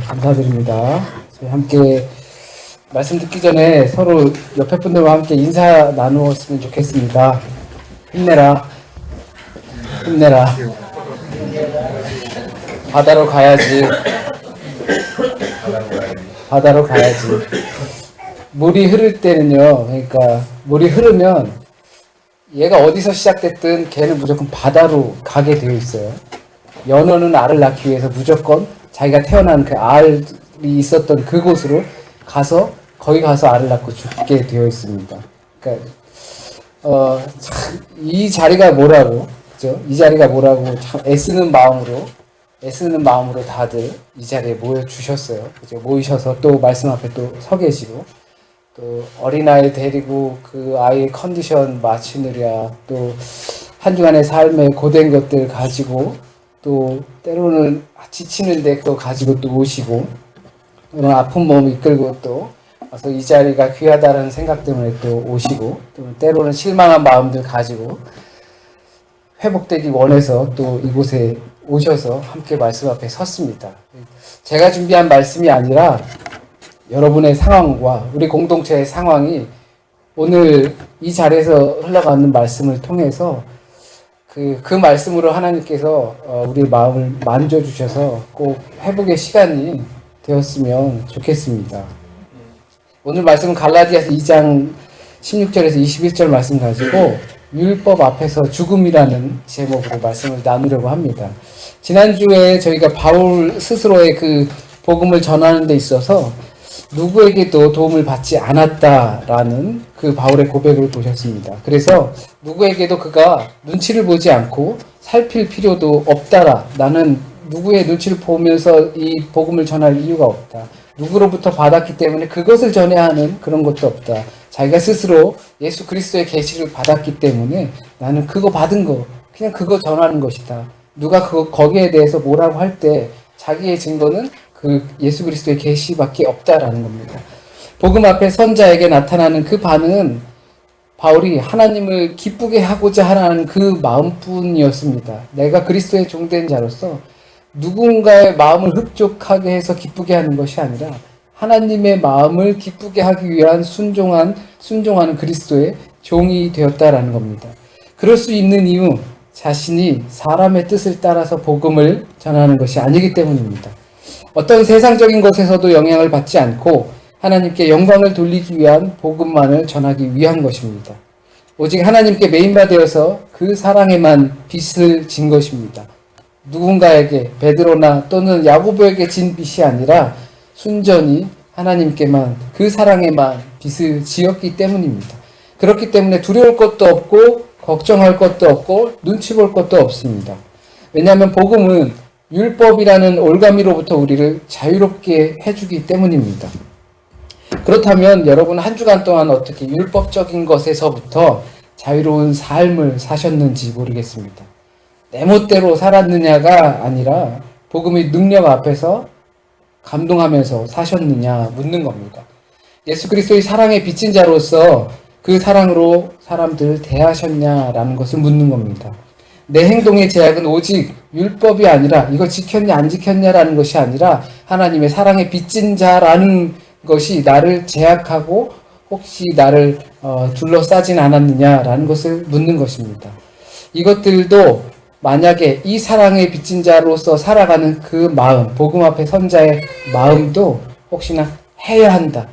감사드립니다. 저희 함께 말씀 듣기 전에 서로 옆에 분들과 함께 인사 나누었으면 좋겠습니다. 힘내라. 힘내라. 바다로 가야지. 바다로 가야지. 물이 흐를 때는요, 그러니까 물이 흐르면 얘가 어디서 시작됐든 걔는 무조건 바다로 가게 되어 있어요. 연어는 알을 낳기 위해서 무조건 자기가 태어난 그 알이 있었던 그곳으로 가서 거기 가서 알을 낳고 죽게 되어 있습니다. 그러니까 참, 이 자리가 뭐라고, 그죠? 이 자리가 뭐라고 참 애쓰는 마음으로 다들 이 자리에 모여 주셨어요. 그죠? 모이셔서 또 말씀 앞에 또 서 계시고 또 어린아이 데리고 그 아이의 컨디션 맞추느랴 또 한 주간의 삶에 고된 것들 가지고 또 때로는 지치는데 그거 가지고 또 오시고 또는 아픈 몸 이끌고 또 와서 이 자리가 귀하다는 생각 때문에 또 오시고 또 때로는 실망한 마음들 가지고 회복되기 원해서 또 이곳에 오셔서 함께 말씀 앞에 섰습니다. 제가 준비한 말씀이 아니라 여러분의 상황과 우리 공동체의 상황이 오늘 이 자리에서 흘러가는 말씀을 통해서 그 말씀으로 하나님께서 우리 마음을 만져주셔서 꼭 회복의 시간이 되었으면 좋겠습니다. 오늘 말씀은 갈라디아서 2장 16절에서 21절 말씀 가지고 율법 앞에서 죽음이라는 제목으로 말씀을 나누려고 합니다. 지난주에 저희가 바울 스스로의 그 복음을 전하는 데 있어서 누구에게도 도움을 받지 않았다라는 그 바울의 고백을 보셨습니다. 그래서 누구에게도 그가 눈치를 보지 않고 살필 필요도 없다라. 나는 누구의 눈치를 보면서 이 복음을 전할 이유가 없다. 누구로부터 받았기 때문에 그것을 전해야 하는 그런 것도 없다. 자기가 스스로 예수 그리스도의 계시를 받았기 때문에 나는 그거 받은 거 그냥 그거 전하는 것이다. 누가 거기에 대해서 뭐라고 할 때 자기의 증거는 그 예수 그리스도의 계시밖에 없다라는 겁니다. 복음 앞에 선자에게 나타나는 그 반응은 바울이 하나님을 기쁘게 하고자 하는 그 마음뿐이었습니다. 내가 그리스도의 종된 자로서 누군가의 마음을 흡족하게 해서 기쁘게 하는 것이 아니라 하나님의 마음을 기쁘게 하기 위한 순종하는 그리스도의 종이 되었다라는 겁니다. 그럴 수 있는 이유, 자신이 사람의 뜻을 따라서 복음을 전하는 것이 아니기 때문입니다. 어떤 세상적인 것에서도 영향을 받지 않고 하나님께 영광을 돌리기 위한 복음만을 전하기 위한 것입니다. 오직 하나님께 메인바되어서 그 사랑에만 빚을 진 것입니다. 누군가에게 베드로나 또는 야고보에게 진 빚이 아니라 순전히 하나님께만 그 사랑에만 빚을 지었기 때문입니다. 그렇기 때문에 두려울 것도 없고 걱정할 것도 없고 눈치 볼 것도 없습니다. 왜냐하면 복음은 율법이라는 올가미로부터 우리를 자유롭게 해주기 때문입니다. 그렇다면 여러분 한 주간 동안 어떻게 율법적인 것에서부터 자유로운 삶을 사셨는지 모르겠습니다. 내 멋대로 살았느냐가 아니라 복음의 능력 앞에서 감동하면서 사셨느냐 묻는 겁니다. 예수 그리스도의 사랑에 빚진 자로서 그 사랑으로 사람들을 대하셨냐라는 것을 묻는 겁니다. 내 행동의 제약은 오직 율법이 아니라 이거 지켰냐 안 지켰냐라는 것이 아니라 하나님의 사랑에 빚진 자라는 것이 나를 제약하고 혹시 나를 둘러싸진 않았느냐라는 것을 묻는 것입니다. 이것들도 만약에 이 사랑에 빚진 자로서 살아가는 그 마음, 복음 앞에 선자의 마음도 혹시나 해야 한다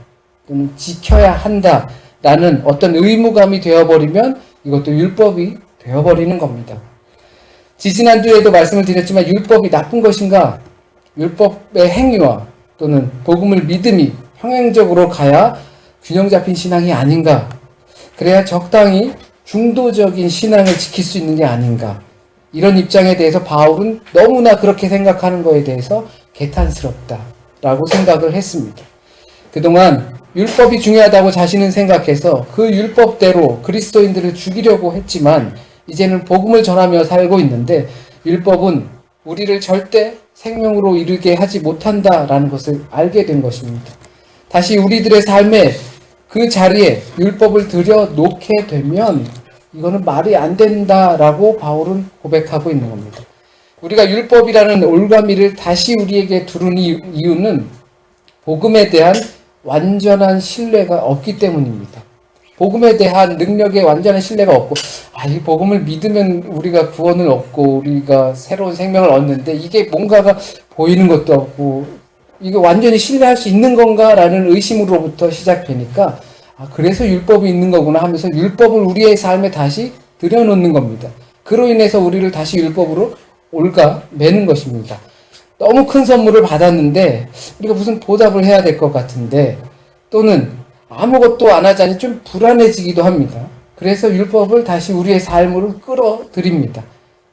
또는 지켜야 한다라는 어떤 의무감이 되어버리면 이것도 율법이 되어버리는 겁니다. 지지난주에도 말씀을 드렸지만 율법이 나쁜 것인가? 율법의 행위와 또는 복음을 믿음이 평행적으로 가야 균형 잡힌 신앙이 아닌가? 그래야 적당히 중도적인 신앙을 지킬 수 있는 게 아닌가? 이런 입장에 대해서 바울은 너무나 그렇게 생각하는 것에 대해서 개탄스럽다라고 생각을 했습니다. 그동안 율법이 중요하다고 자신은 생각해서 그 율법대로 그리스도인들을 죽이려고 했지만 이제는 복음을 전하며 살고 있는데 율법은 우리를 절대 생명으로 이르게 하지 못한다라는 것을 알게 된 것입니다. 다시 우리들의 삶에 그 자리에 율법을 들여놓게 되면 이거는 말이 안 된다라고 바울은 고백하고 있는 겁니다. 우리가 율법이라는 올가미를 다시 우리에게 두는 이유는 복음에 대한 완전한 신뢰가 없기 때문입니다. 복음에 대한 능력에 완전한 신뢰가 없고, 이 복음을 믿으면 우리가 구원을 얻고 우리가 새로운 생명을 얻는데 이게 뭔가가 보이는 것도 없고 이게 완전히 신뢰할 수 있는 건가라는 의심으로부터 시작되니까 그래서 율법이 있는 거구나 하면서 율법을 우리의 삶에 다시 들여놓는 겁니다. 그로 인해서 우리를 다시 율법으로 올가매는 것입니다. 너무 큰 선물을 받았는데 우리가 무슨 보답을 해야 될 것 같은데 또는 아무것도 안 하자니 좀 불안해지기도 합니다. 그래서 율법을 다시 우리의 삶으로 끌어들입니다.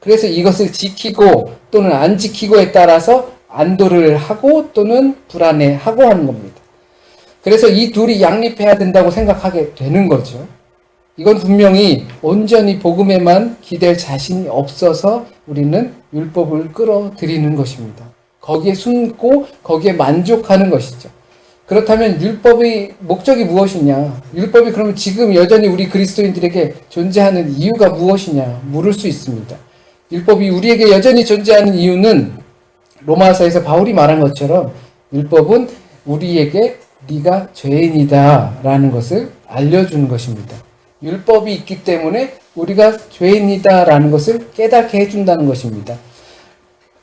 그래서 이것을 지키고 또는 안 지키고에 따라서 안도를 하고 또는 불안해하고 하는 겁니다. 그래서 이 둘이 양립해야 된다고 생각하게 되는 거죠. 이건 분명히 온전히 복음에만 기댈 자신이 없어서 우리는 율법을 끌어들이는 것입니다. 거기에 숨고 거기에 만족하는 것이죠. 그렇다면 율법의 목적이 무엇이냐? 율법이 그러면 지금 여전히 우리 그리스도인들에게 존재하는 이유가 무엇이냐? 물을 수 있습니다. 율법이 우리에게 여전히 존재하는 이유는 로마서에서 바울이 말한 것처럼 율법은 우리에게 네가 죄인이다 라는 것을 알려주는 것입니다. 율법이 있기 때문에 우리가 죄인이다 라는 것을 깨닫게 해준다는 것입니다.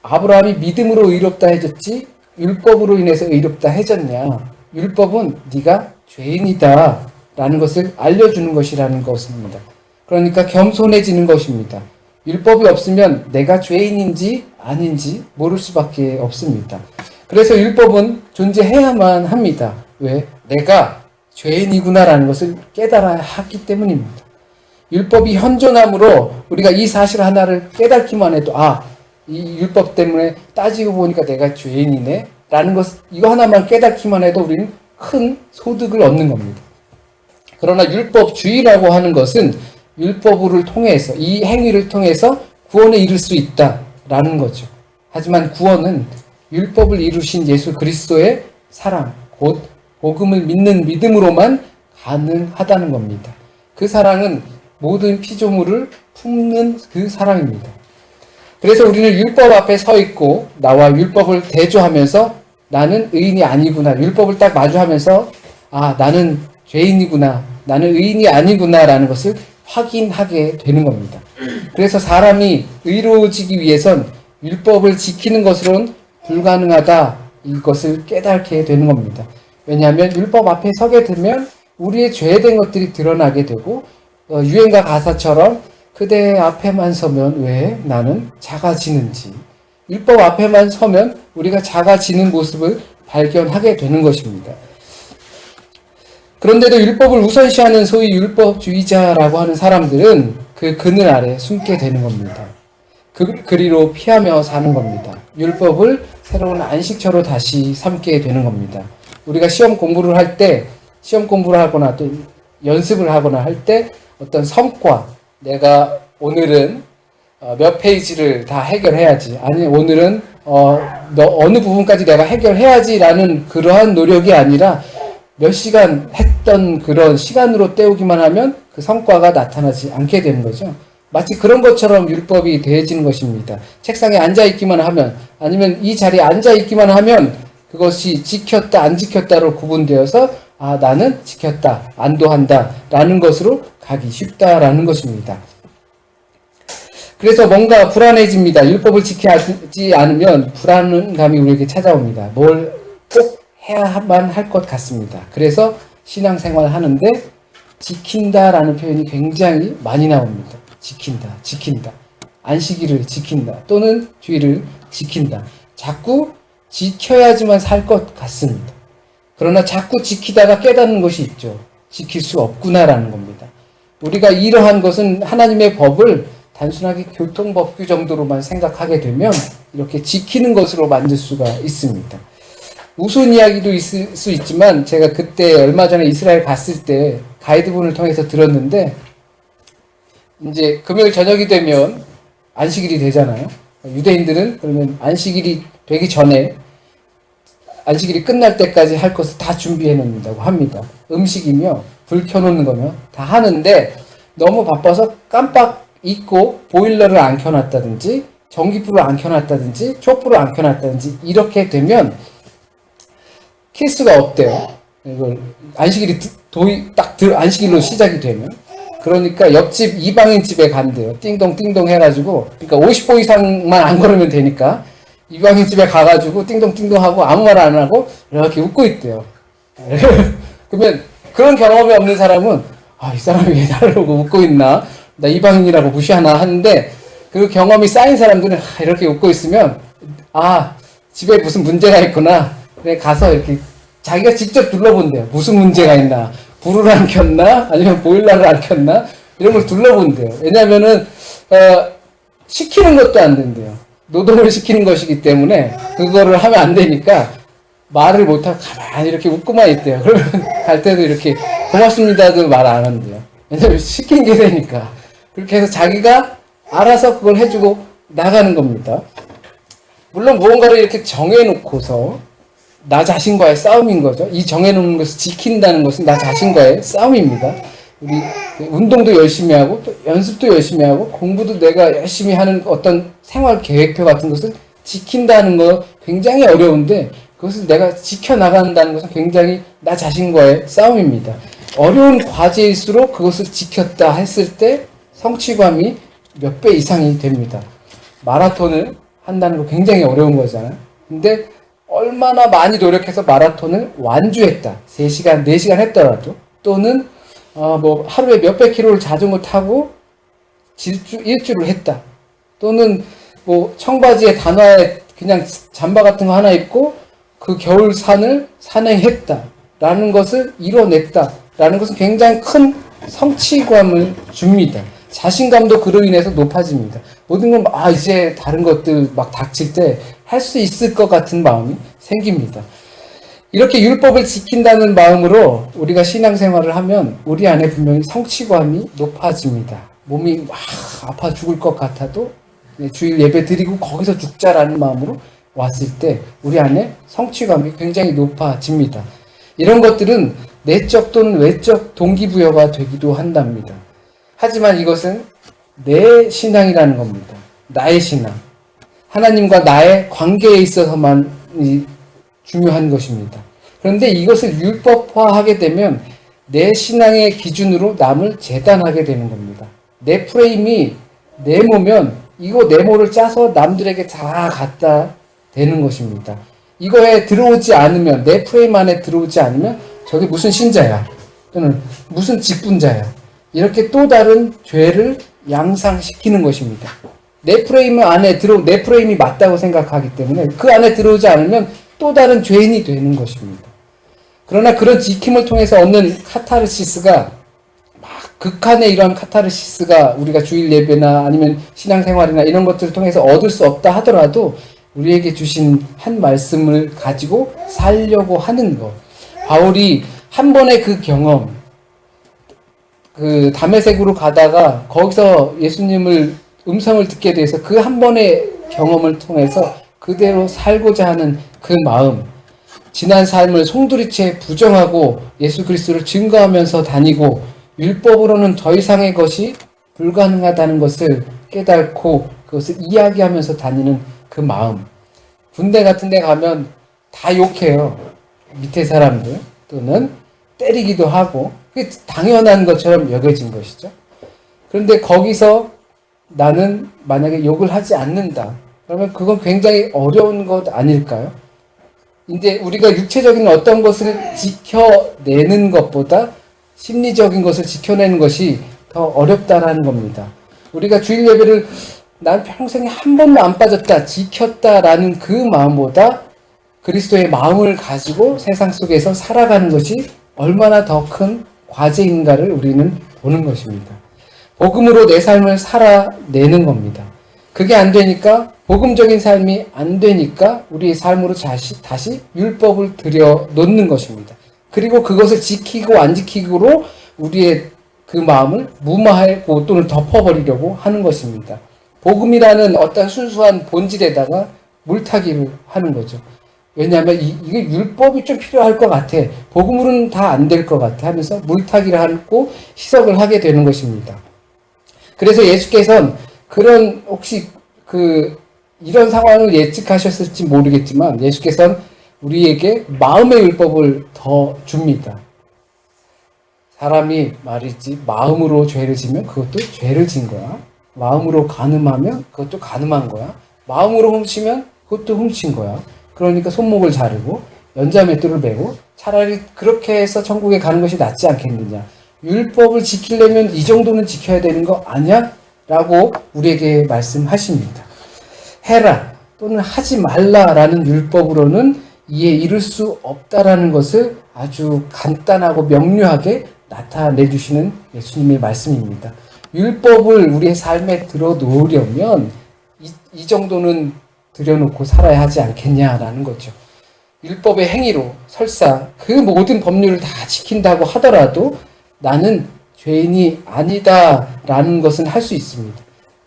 아브라함이 믿음으로 의롭다 해졌지 율법으로 인해서 의롭다 해졌냐? 율법은 네가 죄인이다 라는 것을 알려주는 것이라는 것입니다. 그러니까 겸손해지는 것입니다. 율법이 없으면 내가 죄인인지 아닌지 모를 수밖에 없습니다. 그래서 율법은 존재해야만 합니다. 왜? 내가 죄인이구나 라는 것을 깨달아야 하기 때문입니다. 율법이 현존함으로 우리가 이 사실 하나를 깨닫기만 해도 이 율법 때문에 따지고 보니까 내가 죄인이네 라는 것, 이거 하나만 깨닫기만 해도 우리는 큰 소득을 얻는 겁니다. 그러나 율법주의라고 하는 것은 율법을 통해서, 이 행위를 통해서 구원에 이를 수 있다라는 거죠. 하지만 구원은 율법을 이루신 예수 그리스도의 사랑, 곧 복음을 믿는 믿음으로만 가능하다는 겁니다. 그 사랑은 모든 피조물을 품는 그 사랑입니다. 그래서 우리는 율법 앞에 서 있고 나와 율법을 대조하면서 나는 의인이 아니구나, 율법을 딱 마주하면서 나는 죄인이구나, 나는 의인이 아니구나 라는 것을 확인하게 되는 겁니다. 그래서 사람이 의로워지기 위해선 율법을 지키는 것으로는 불가능하다, 이것을 깨닫게 되는 겁니다. 왜냐하면 율법 앞에 서게 되면 우리의 죄된 것들이 드러나게 되고 유행가 가사처럼 그대 앞에만 서면 왜 나는 작아지는지, 율법 앞에만 서면 우리가 작아지는 모습을 발견하게 되는 것입니다. 그런데도 율법을 우선시하는 소위 율법주의자라고 하는 사람들은 그 그늘 아래 숨게 되는 겁니다. 그리로 피하며 사는 겁니다. 율법을 새로운 안식처로 다시 삼게 되는 겁니다. 우리가 시험 공부를 하거나 또 연습을 하거나 할 때 어떤 성과, 내가 오늘은 몇 페이지를 다 해결해야지, 아니 오늘은 어느 부분까지 내가 해결해야지 라는 그러한 노력이 아니라 몇 시간 했던 그런 시간으로 때우기만 하면 그 성과가 나타나지 않게 되는 거죠. 마치 그런 것처럼 율법이 되어지는 것입니다. 책상에 앉아있기만 하면, 아니면 이 자리에 앉아있기만 하면 그것이 지켰다 안 지켰다로 구분되어서 나는 지켰다, 안도한다 라는 것으로 가기 쉽다라는 것입니다. 그래서 뭔가 불안해집니다. 율법을 지키지 않으면 불안감이 우리에게 찾아옵니다. 뭘 꼭 해야만 할 것 같습니다. 그래서 신앙생활 하는데 지킨다라는 표현이 굉장히 많이 나옵니다. 지킨다. 안식일을 지킨다. 또는 주일을 지킨다. 자꾸 지켜야지만 살 것 같습니다. 그러나 자꾸 지키다가 깨닫는 것이 있죠. 지킬 수 없구나라는 겁니다. 우리가 이러한 것은 하나님의 법을 단순하게 교통법규 정도로만 생각하게 되면 이렇게 지키는 것으로 만들 수가 있습니다. 우스운 이야기도 있을 수 있지만 제가 그때 얼마 전에 이스라엘 갔을 때 가이드분을 통해서 들었는데, 이제 금요일 저녁이 되면 안식일이 되잖아요. 유대인들은 그러면 안식일이 되기 전에 안식일이 끝날 때까지 할 것을 다 준비해 놓는다고 합니다. 음식이며 불 켜놓는 거며 다 하는데 너무 바빠서 깜빡 잊고 보일러를 안 켜놨다든지 전기불을 안 켜놨다든지 촛불을 안 켜놨다든지 이렇게 되면 케이스가 없대요. 이걸 안식일이 안식일로 시작이 되면. 그러니까 옆집 이방인 집에 간대요. 띵동 띵동 해가지고, 그러니까 50보 이상만 안 걸으면 되니까 이방인 집에 가가지고 띵동 띵동 하고 아무 말 안 하고 이렇게 웃고 있대요. 그러면 그런 경험이 없는 사람은 이 사람이 왜 나를 보고 웃고 있나? 나 이방인이라고 무시하나 하는데, 그 경험이 쌓인 사람들은 이렇게 웃고 있으면 집에 무슨 문제가 있구나. 그래 가서 이렇게 자기가 직접 둘러본대요. 무슨 문제가 있나? 불을 안 켰나? 아니면 보일러를 안 켰나? 이런 걸 둘러본대요. 왜냐면은 시키는 것도 안 된대요. 노동을 시키는 것이기 때문에 그거를 하면 안 되니까 말을 못하고 가만히 이렇게 웃고만 있대요. 그러면 갈 때도 이렇게 고맙습니다도 말 안 한대요. 왜냐면 시킨 게 되니까. 그렇게 해서 자기가 알아서 그걸 해주고 나가는 겁니다. 물론 무언가를 이렇게 정해놓고서 나 자신과의 싸움인 거죠. 이 정해놓은 것을 지킨다는 것은 나 자신과의 싸움입니다. 우리 운동도 열심히 하고 또 연습도 열심히 하고 공부도 내가 열심히 하는 어떤 생활 계획표 같은 것을 지킨다는 거 굉장히 어려운데, 그것을 내가 지켜나간다는 것은 굉장히 나 자신과의 싸움입니다. 어려운 과제일수록 그것을 지켰다 했을 때 성취감이 몇 배 이상이 됩니다. 마라톤을 한다는 거 굉장히 어려운 거잖아요. 근데 얼마나 많이 노력해서 마라톤을 완주했다. 3시간, 4시간 했더라도, 또는 하루에 몇백 킬로를 자전거 타고 일주를 했다. 또는 청바지에 단화에 그냥 잠바 같은 거 하나 입고 그 겨울 산을 산행했다. 라는 것을 이뤄냈다. 라는 것은 굉장히 큰 성취감을 줍니다. 자신감도 그로 인해서 높아집니다. 모든 건 이제 다른 것들 막 닥칠 때 할 수 있을 것 같은 마음이 생깁니다. 이렇게 율법을 지킨다는 마음으로 우리가 신앙생활을 하면 우리 안에 분명히 성취감이 높아집니다. 몸이 막 아파 죽을 것 같아도 주일 예배 드리고 거기서 죽자라는 마음으로 왔을 때 우리 안에 성취감이 굉장히 높아집니다. 이런 것들은 내적 또는 외적 동기부여가 되기도 한답니다. 하지만 이것은 내 신앙이라는 겁니다. 나의 신앙. 하나님과 나의 관계에 있어서만 중요한 것입니다. 그런데 이것을 율법화하게 되면 내 신앙의 기준으로 남을 재단하게 되는 겁니다. 내 프레임이 네모면 이거 네모를 짜서 남들에게 다 갖다 대는 것입니다. 이거에 들어오지 않으면, 내 프레임 안에 들어오지 않으면 저게 무슨 신자야 또는 무슨 직분자야, 이렇게 또 다른 죄를 양상시키는 것입니다. 내 프레임 안에 내 프레임이 맞다고 생각하기 때문에 그 안에 들어오지 않으면 또 다른 죄인이 되는 것입니다. 그러나 그런 지킴을 통해서 얻는 카타르시스가, 극한의 이러한 카타르시스가 우리가 주일 예배나 아니면 신앙생활이나 이런 것들을 통해서 얻을 수 없다 하더라도 우리에게 주신 한 말씀을 가지고 살려고 하는 것. 바울이 한 번의 그 경험, 다메섹으로 가다가 거기서 예수님을 음성을 듣게 돼서 그 한 번의 경험을 통해서 그대로 살고자 하는 그 마음, 지난 삶을 송두리째 부정하고 예수 그리스도를 증거하면서 다니고 율법으로는 더 이상의 것이 불가능하다는 것을 깨닫고 그것을 이야기하면서 다니는 그 마음. 군대 같은 데 가면 다 욕해요. 밑에 사람들. 또는 때리기도 하고, 그게 당연한 것처럼 여겨진 것이죠. 그런데 거기서 나는 만약에 욕을 하지 않는다. 그러면 그건 굉장히 어려운 것 아닐까요? 이제 우리가 육체적인 어떤 것을 지켜내는 것보다 심리적인 것을 지켜내는 것이 더 어렵다라는 겁니다. 우리가 주일 예배를 난 평생에 한 번도 안 빠졌다, 지켰다라는 그 마음보다 그리스도의 마음을 가지고 세상 속에서 살아가는 것이 얼마나 더 큰 과제인가를 우리는 보는 것입니다. 복음으로 내 삶을 살아내는 겁니다. 그게 안 되니까, 복음적인 삶이 안 되니까 우리의 삶으로 다시 율법을 들여놓는 것입니다. 그리고 그것을 지키고 안 지키고로 우리의 그 마음을 무마하고 또는 덮어버리려고 하는 것입니다. 복음이라는 어떤 순수한 본질에다가 물타기를 하는 거죠. 왜냐하면 이게 율법이 좀 필요할 것 같아, 복음으로는 다 안 될 것 같아 하면서 물타기를 하고 희석을 하게 되는 것입니다. 그래서 예수께서는 그런 혹시 이런 상황을 예측하셨을지 모르겠지만 예수께서는 우리에게 마음의 율법을 더 줍니다. 사람이 말이지 마음으로 죄를 지면 그것도 죄를 진 거야. 마음으로 간음하면 그것도 간음한 거야. 마음으로 훔치면 그것도 훔친 거야. 그러니까 손목을 자르고 연자맷돌을 메고 차라리 그렇게 해서 천국에 가는 것이 낫지 않겠느냐. 율법을 지키려면 이 정도는 지켜야 되는 거 아니야? 라고 우리에게 말씀하십니다. 해라 또는 하지 말라라는 율법으로는 이에 이를 수 없다라는 것을 아주 간단하고 명료하게 나타내 주시는 예수님의 말씀입니다. 율법을 우리의 삶에 들어놓으려면 이 정도는 들여놓고 살아야 하지 않겠냐라는 거죠. 율법의 행위로 설사 그 모든 법률을 다 지킨다고 하더라도 나는 죄인이 아니다라는 것은 할 수 있습니다.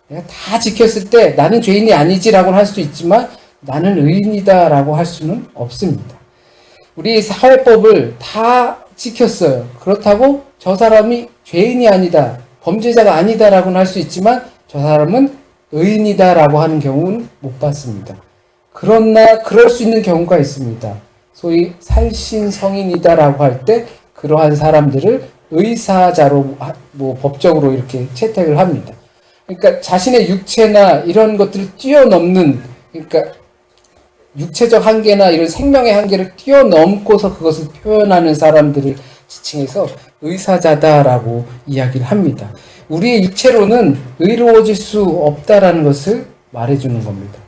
내가 다 지켰을 때 나는 죄인이 아니지라고는 할 수 있지만 나는 의인이다라고 할 수는 없습니다. 우리 사회법을 다 지켰어요. 그렇다고 저 사람이 죄인이 아니다, 범죄자가 아니다라고는 할 수 있지만 저 사람은 의인이다라고 하는 경우는 못 봤습니다. 그러나 그럴 수 있는 경우가 있습니다. 소위 살신성인이다라고 할 때 그러한 사람들을 의사자로 법적으로 이렇게 채택을 합니다. 그러니까 자신의 육체나 이런 것들을 뛰어넘는, 그러니까 육체적 한계나 이런 생명의 한계를 뛰어넘고서 그것을 표현하는 사람들을 지칭해서 의사자다라고 이야기를 합니다. 우리의 육체로는 의로워질 수 없다라는 것을 말해주는 겁니다.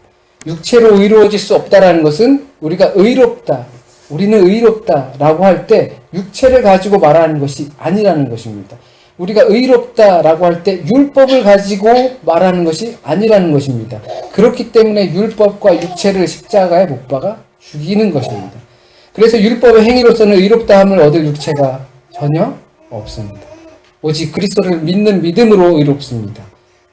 육체로 의로워질 수 없다라는 것은 우리가 의롭다, 우리는 의롭다라고 할 때 육체를 가지고 말하는 것이 아니라는 것입니다. 우리가 의롭다라고 할 때 율법을 가지고 말하는 것이 아니라는 것입니다. 그렇기 때문에 율법과 육체를 십자가에 못 박아 죽이는 것입니다. 그래서 율법의 행위로서는 의롭다함을 얻을 육체가 전혀 없습니다. 오직 그리스도를 믿는 믿음으로 의롭습니다.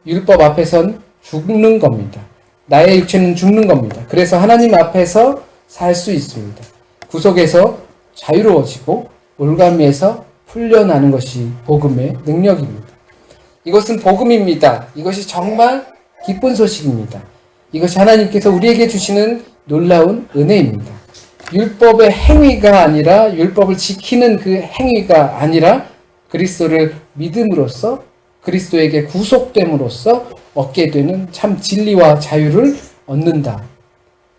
율법 앞에선 죽는 겁니다. 나의 육체는 죽는 겁니다. 그래서 하나님 앞에서 살 수 있습니다. 구속에서 자유로워지고 올가미에서 풀려나는 것이 복음의 능력입니다. 이것은 복음입니다. 이것이 정말 기쁜 소식입니다. 이것이 하나님께서 우리에게 주시는 놀라운 은혜입니다. 율법의 행위가 아니라, 율법을 지키는 그 행위가 아니라 그리스도를 믿음으로써, 그리스도에게 구속됨으로써 얻게 되는 참 진리와 자유를 얻는다.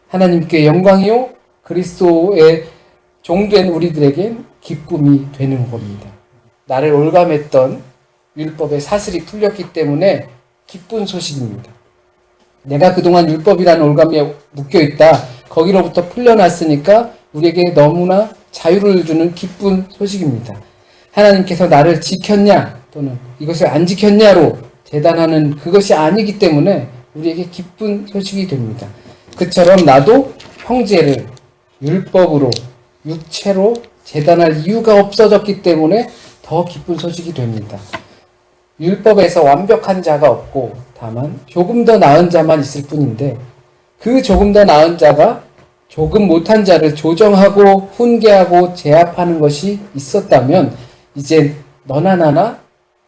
하나님께 영광이요 그리스도의 종된 우리들에게 기쁨이 되는 겁니다. 나를 올감했던 율법의 사슬이 풀렸기 때문에 기쁜 소식입니다. 내가 그동안 율법이라는 올감에 묶여있다, 거기로부터 풀려났으니까 우리에게 너무나 자유를 주는 기쁜 소식입니다. 하나님께서 나를 지켰냐 또는 이것을 안 지켰냐로 재단하는 그것이 아니기 때문에 우리에게 기쁜 소식이 됩니다. 그처럼 나도 형제를 율법으로, 육체로 재단할 이유가 없어졌기 때문에 더 기쁜 소식이 됩니다. 율법에서 완벽한 자가 없고 다만 조금 더 나은 자만 있을 뿐인데, 그 조금 더 나은 자가 조금 못한 자를 조정하고 훈계하고 제압하는 것이 있었다면 이제 너나 나나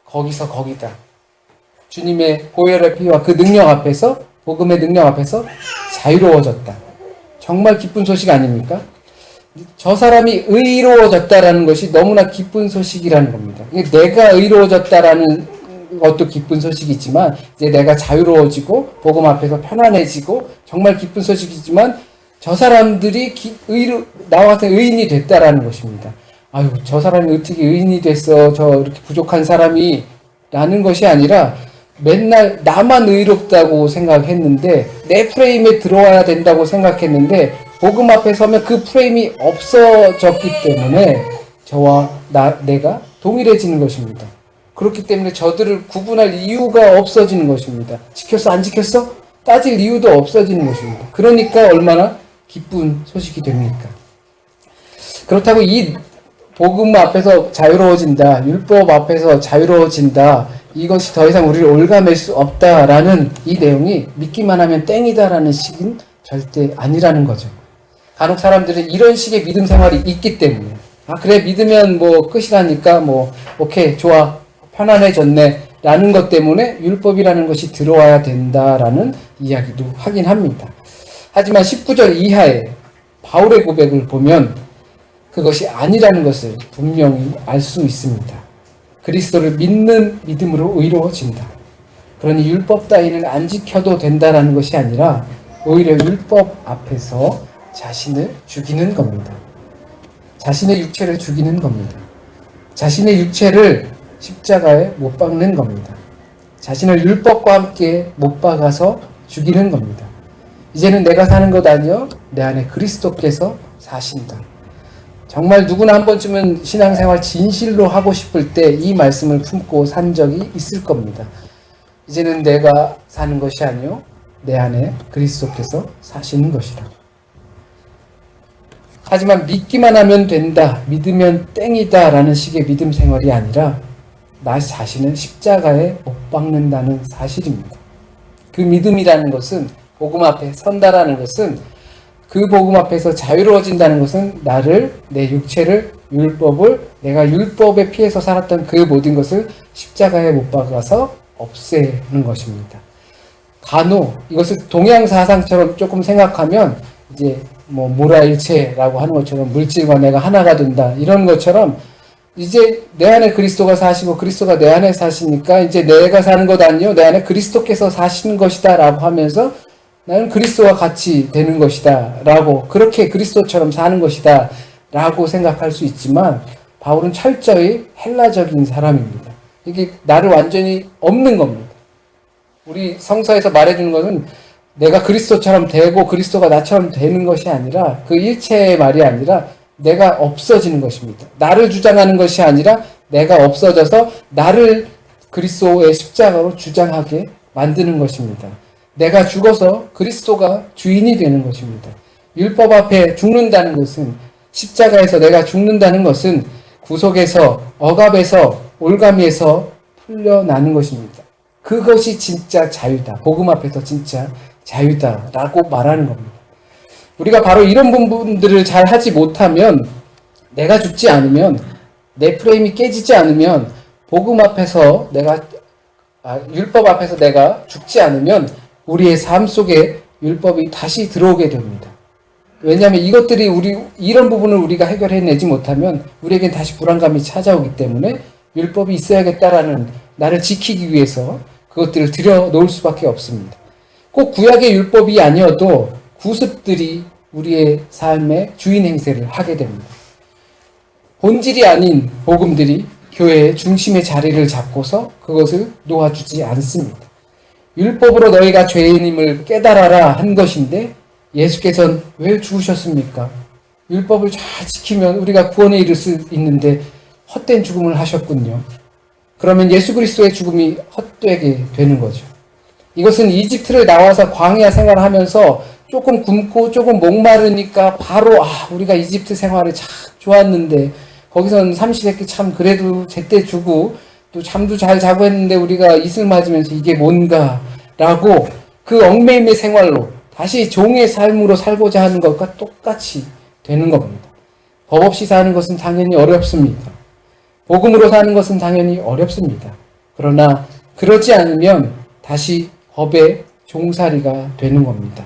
거기서 거기다. 주님의 보혈의 피와 그 능력 앞에서, 복음의 능력 앞에서 자유로워졌다. 정말 기쁜 소식 아닙니까? 저 사람이 의로워졌다라는 것이 너무나 기쁜 소식이라는 겁니다. 내가 의로워졌다라는 것도 기쁜 소식이지만 이제 내가 자유로워지고 복음 앞에서 편안해지고 정말 기쁜 소식이지만 저 사람들이 나와 같은 의인이 됐다라는 것입니다. 아유, 저 사람이 어떻게 의인이 됐어? 저 이렇게 부족한 사람이 라는 것이 아니라 맨날 나만 의롭다고 생각했는데, 내 프레임에 들어와야 된다고 생각했는데 복음 앞에 서면 그 프레임이 없어졌기 때문에 저와 내가 동일해지는 것입니다. 그렇기 때문에 저들을 구분할 이유가 없어지는 것입니다. 지켰어? 안 지켰어? 따질 이유도 없어지는 것입니다. 그러니까 얼마나 기쁜 소식이 됩니까? 그렇다고 이 복음 앞에서 자유로워진다, 율법 앞에서 자유로워진다, 이것이 더 이상 우리를 올가맬 수 없다라는 이 내용이 믿기만 하면 땡이다라는 식은 절대 아니라는 거죠. 간혹 사람들은 이런 식의 믿음 생활이 있기 때문에, 아 그래 믿으면 뭐 끝이라니까 뭐 오케이 좋아 편안해졌네 라는 것 때문에 율법이라는 것이 들어와야 된다라는 이야기도 하긴 합니다. 하지만 19절 이하에 바울의 고백을 보면 그것이 아니라는 것을 분명히 알 수 있습니다. 그리스도를 믿는 믿음으로 의로워진다. 그러니 율법 따위는 안 지켜도 된다라는 것이 아니라 오히려 율법 앞에서 자신을 죽이는 겁니다. 자신의 육체를 죽이는 겁니다. 자신의 육체를 십자가에 못 박는 겁니다. 자신을 율법과 함께 못 박아서 죽이는 겁니다. 이제는 내가 사는 것 아니요 내 안에 그리스도께서 사신다. 정말 누구나 한 번쯤은 신앙생활 진실로 하고 싶을 때 이 말씀을 품고 산 적이 있을 겁니다. 이제는 내가 사는 것이 아니요 내 안에 그리스도께서 사시는 것이라. 하지만 믿기만 하면 된다, 믿으면 땡이다 라는 식의 믿음 생활이 아니라 나 자신을 십자가에 못 박는다는 사실입니다. 그 믿음이라는 것은, 복음 앞에 선다라는 것은, 그 복음 앞에서 자유로워진다는 것은 나를, 내 육체를, 율법을, 내가 율법에 피해서 살았던 그 모든 것을 십자가에 못 박아서 없애는 것입니다. 간혹 이것을 동양사상처럼 조금 생각하면 이제 뭐 무라일체라고 하는 것처럼 물질과 내가 하나가 된다 이런 것처럼 이제 내 안에 그리스도가 사시고 그리스도가 내 안에 사시니까 이제 내가 사는 것 아니요 내 안에 그리스도께서 사시는 것이다 라고 하면서 나는 그리스도와 같이 되는 것이다 라고, 그렇게 그리스도처럼 사는 것이다 라고 생각할 수 있지만 바울은 철저히 헬라적인 사람입니다. 이게 나를 완전히 없는 겁니다. 우리 성서에서 말해주는 것은 내가 그리스도처럼 되고 그리스도가 나처럼 되는 것이 아니라, 그 일체의 말이 아니라 내가 없어지는 것입니다. 나를 주장하는 것이 아니라 내가 없어져서 나를 그리스도의 십자가로 주장하게 만드는 것입니다. 내가 죽어서 그리스도가 주인이 되는 것입니다. 율법 앞에 죽는다는 것은, 십자가에서 내가 죽는다는 것은 구속에서, 억압에서, 올가미에서 풀려나는 것입니다. 그것이 진짜 자유다. 복음 앞에서 진짜 자유다라고 말하는 겁니다. 우리가 바로 이런 부분들을 잘 하지 못하면, 내가 죽지 않으면, 내 프레임이 깨지지 않으면, 복음 앞에서 율법 앞에서 내가 죽지 않으면 우리의 삶 속에 율법이 다시 들어오게 됩니다. 왜냐하면 이것들이 이런 부분을 우리가 해결해내지 못하면 우리에겐 다시 불안감이 찾아오기 때문에 율법이 있어야겠다라는, 나를 지키기 위해서 그것들을 들여놓을 수밖에 없습니다. 꼭 구약의 율법이 아니어도 구습들이 우리의 삶의 주인 행세를 하게 됩니다. 본질이 아닌 복음들이 교회의 중심의 자리를 잡고서 그것을 놓아주지 않습니다. 율법으로 너희가 죄인임을 깨달아라 한 것인데 예수께서는 왜 죽으셨습니까? 율법을 잘 지키면 우리가 구원에 이를 수 있는데 헛된 죽음을 하셨군요. 그러면 예수 그리스도의 죽음이 헛되게 되는 거죠. 이것은 이집트를 나와서 광야 생활하면서 조금 굶고 조금 목마르니까 바로 우리가 이집트 생활이 참 좋았는데 거기서는 삼시세끼 참 그래도 제때 주고 또 잠도 잘 자고 했는데 우리가 이슬 맞으면서 이게 뭔가 라고 그 얽매임의 생활로 다시 종의 삶으로 살고자 하는 것과 똑같이 되는 겁니다. 법 없이 사는 것은 당연히 어렵습니다. 복음으로 사는 것은 당연히 어렵습니다. 그러나 그러지 않으면 다시 법의 종살이가 되는 겁니다.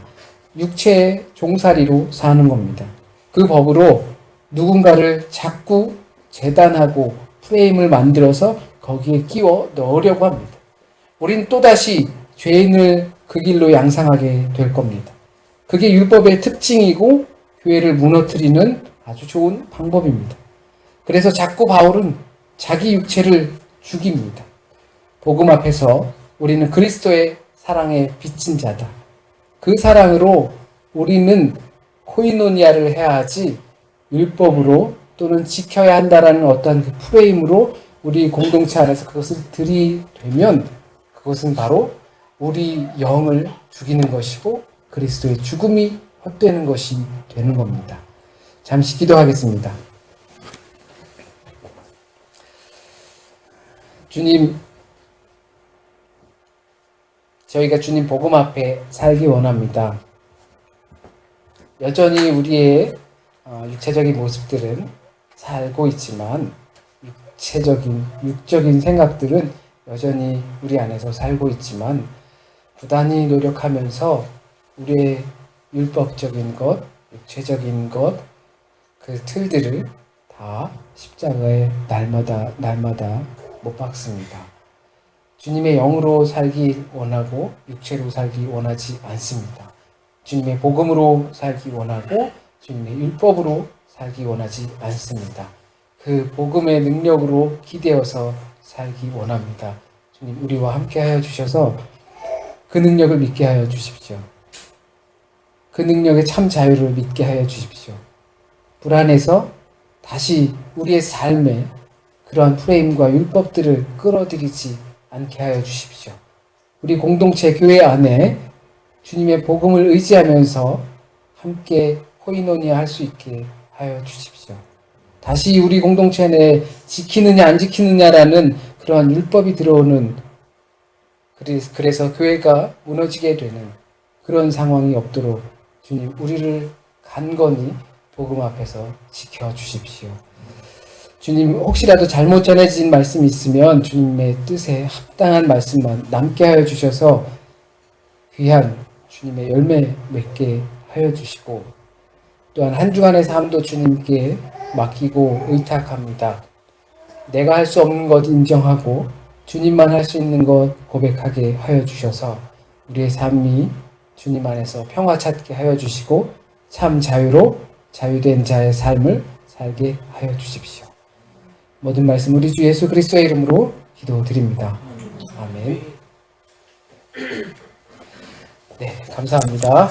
육체의 종살이로 사는 겁니다. 그 법으로 누군가를 자꾸 재단하고 프레임을 만들어서 거기에 끼워 넣으려고 합니다. 우린 또다시 죄인을 그 길로 양상하게 될 겁니다. 그게 율법의 특징이고 교회를 무너뜨리는 아주 좋은 방법입니다. 그래서 자꾸 바울은 자기 육체를 죽입니다. 복음 앞에서 우리는 그리스도의 사랑에 빚진 자다. 그 사랑으로 우리는 코이노니아를 해야 하지 율법으로 또는 지켜야 한다라는 어떤 그 프레임으로 우리 공동체 안에서 그것을 들이대면 그것은 바로 우리 영을 죽이는 것이고 그리스도의 죽음이 헛되는 것이 되는 겁니다. 잠시 기도하겠습니다. 주님, 저희가 주님 복음 앞에 살기 원합니다. 여전히 우리의 육체적인 모습들은 살고 있지만 육적인 생각들은 여전히 우리 안에서 살고 있지만 부단히 노력하면서 우리의 율법적인 것, 육체적인 것, 그 틀들을 다 십자가에 날마다 못 박습니다. 주님의 영으로 살기 원하고 육체로 살기 원하지 않습니다. 주님의 복음으로 살기 원하고 주님의 율법으로 살기 원하지 않습니다. 그 복음의 능력으로 기대어서 살기 원합니다. 주님 우리와 함께 하여 주셔서 그 능력을 믿게 하여 주십시오. 그 능력의 참 자유를 믿게 하여 주십시오. 불안해서 다시 우리의 삶에 그러한 프레임과 율법들을 끌어들이지 않게 하여 주십시오. 우리 공동체 교회 안에 주님의 복음을 의지하면서 함께 코이노니아 할 수 있게 하여 주십시오. 다시 우리 공동체 내에 지키느냐 안 지키느냐라는 그러한 율법이 들어오는 그래서 교회가 무너지게 되는 그런 상황이 없도록 주님 우리를 간건히 복음 앞에서 지켜주십시오. 주님 혹시라도 잘못 전해진 말씀이 있으면 주님의 뜻에 합당한 말씀만 남게 하여 주셔서 귀한 주님의 열매 맺게 하여 주시고 또한 한 주간의 삶도 주님께 맡기고 의탁합니다. 내가 할 수 없는 것 인정하고 주님만 할 수 있는 것 고백하게 하여 주셔서 우리의 삶이 주님 안에서 평화 찾게 하여 주시고 참 자유로 자유된 자의 삶을 살게 하여 주십시오. 모든 말씀 우리 주 예수 그리스도의 이름으로 기도드립니다. 아멘. 네, 감사합니다.